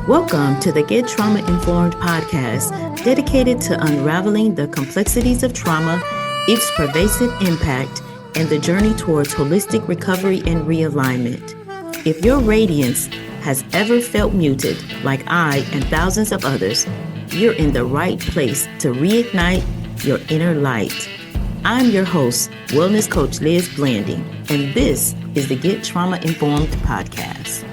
Welcome to the Get Trauma-Informed podcast, dedicated to unraveling the complexities of trauma, its pervasive impact, and the journey towards holistic recovery and realignment. If your radiance has ever felt muted, like I and thousands of others, you're in the right place to reignite your inner light. I'm your host, Wellness Coach Liz Blanding, and this is the Get Trauma-Informed podcast.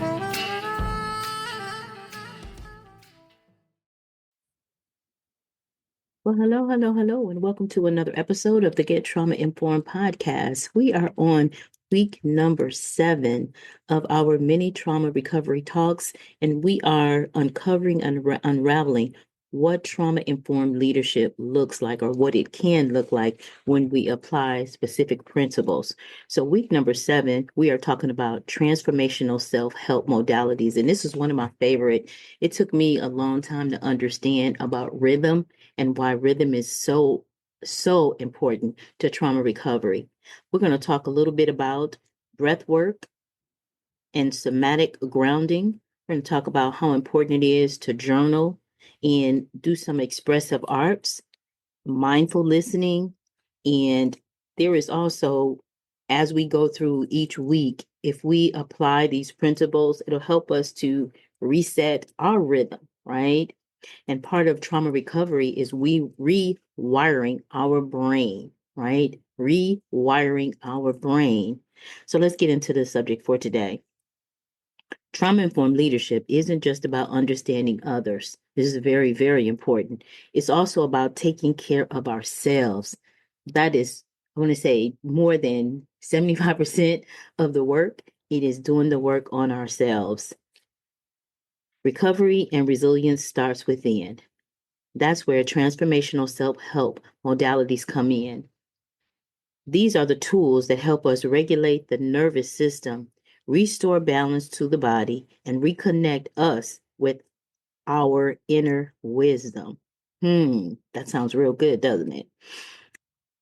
Well, hello, and welcome to another episode of the Get Trauma-Informed podcast. We are on week number 7 of our mini trauma recovery talks, and we are uncovering and unraveling what trauma-informed leadership looks like, or what it can look like when we apply specific principles. So week number 7, we are talking about transformational self-help modalities, and this is one of my favorite. It took me a long time to understand about rhythm and why rhythm is so important to trauma recovery. We're going to talk a little bit about breathwork and somatic grounding. We're going to talk about how important it is to journal and do some expressive arts, mindful listening, and there is also, as we go through each week, if we apply these principles, it'll help us to reset our rhythm, right? And part of trauma recovery is we rewiring our brain, right? Rewiring our brain. So let's get into the subject for today. Trauma-informed leadership isn't just about understanding others. This is very, very important. It's also about taking care of ourselves. That is, I want to say, more than 75% of the work. It is doing the work on ourselves. Recovery and resilience starts within. That's where transformational self-help modalities come in. These are the tools that help us regulate the nervous system, restore balance to the body, and reconnect us with our inner wisdom. That sounds real good, doesn't it?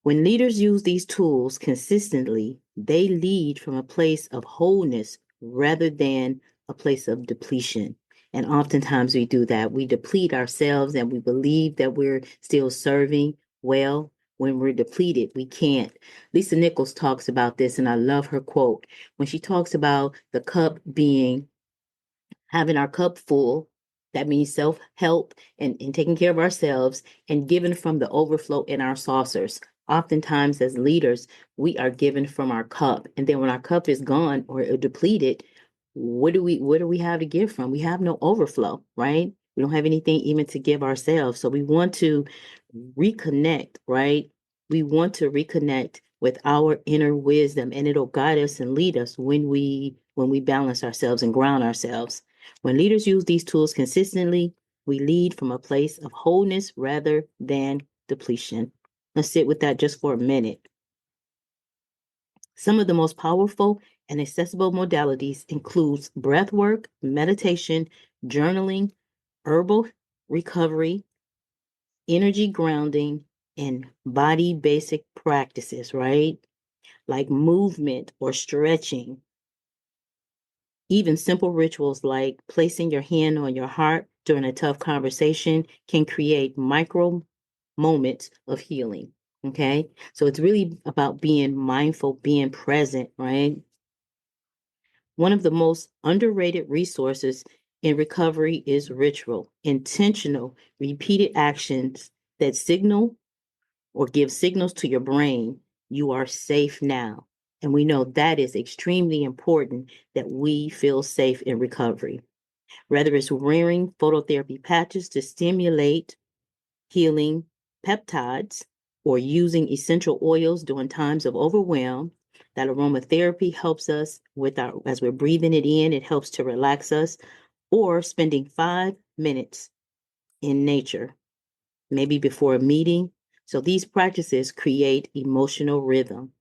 When leaders use these tools consistently, they lead from a place of wholeness rather than a place of depletion. And oftentimes we do that. We deplete ourselves and we believe that we're still serving well. When we're depleted, we can't. Lisa Nichols talks about this, and I love her quote. When she talks about the cup being, having our cup full, that means self-help and taking care of ourselves, and giving from the overflow in our saucers. Oftentimes as leaders, we are given from our cup. And then when our cup is gone or depleted, what do we have to give from? We have no overflow, right? We don't have anything even to give ourselves. So we want to reconnect, right? We want to reconnect with our inner wisdom, and it'll guide us and lead us when we balance ourselves and ground ourselves. When leaders use these tools consistently, we lead from a place of wholeness rather than depletion. Let's sit with that just for a minute. Some of the most powerful and accessible modalities includes breathwork, meditation, journaling, herbal recovery, energy grounding, and body basic practices, right? Like movement or stretching. Even simple rituals like placing your hand on your heart during a tough conversation can create micro moments of healing. Okay. So it's really about being mindful, being present, right? One of the most underrated resources in recovery is ritual, intentional, repeated actions that signal or give signals to your brain, you are safe now. And we know that is extremely important, that we feel safe in recovery. Whether it's wearing phototherapy patches to stimulate healing peptides, or using essential oils during times of overwhelm, that aromatherapy helps us with as we're breathing it in, it helps to relax us, or spending 5 minutes in nature, maybe before a meeting. So these practices create emotional rhythm.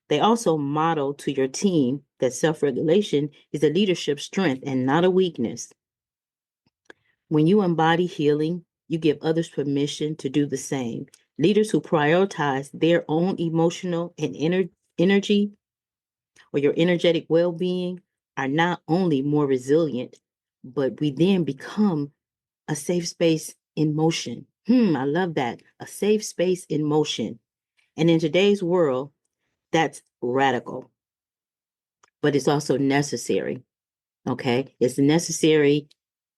They also model to your team that self-regulation is a leadership strength and not a weakness. When you embody healing, you give others permission to do the same. Leaders who prioritize their own emotional and energy, or your energetic well-being, are not only more resilient, but we then become a safe space in motion. I love that. A safe space in motion. And in today's world, that's radical, but it's also necessary. Okay. It's necessary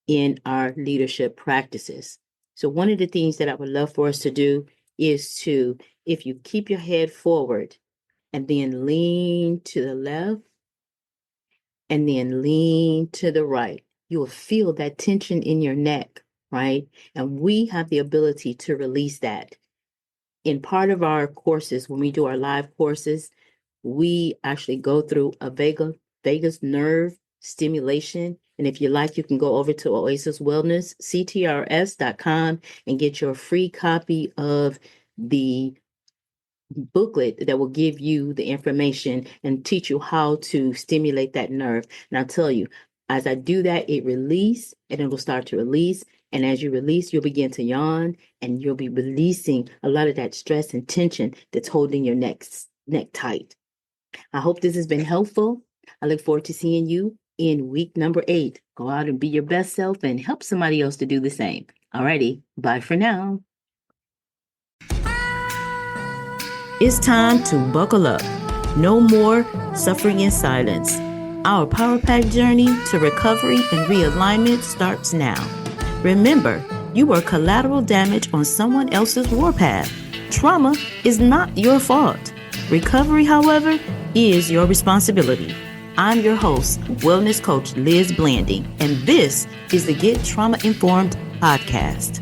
in our leadership practices. So, one of the things that I would love for us to do is to, if you keep your head forward and then lean to the left and then lean to the right, you will feel that tension in your neck, right? And we have the ability to release that. In part of our courses, when we do our live courses, we actually go through a vagus nerve stimulation. And if you like, you can go over to Oasis Wellness, ctrs.com, and get your free copy of the booklet that will give you the information and teach you how to stimulate that nerve. And I'll tell you, as I do that, it will start to release. And as you release, you'll begin to yawn and you'll be releasing a lot of that stress and tension that's holding your neck tight. I hope this has been helpful. I look forward to seeing you in week number 8. Go out and be your best self and help somebody else to do the same. Alrighty, bye for now. It's time to buckle up. No more suffering in silence. Our Power Pack journey to recovery and realignment starts now. Remember, you were collateral damage on someone else's warpath. Trauma is not your fault. Recovery, however, is your responsibility. I'm your host, Wellness Coach Liz Blanding, and this is the Get Trauma-Informed podcast.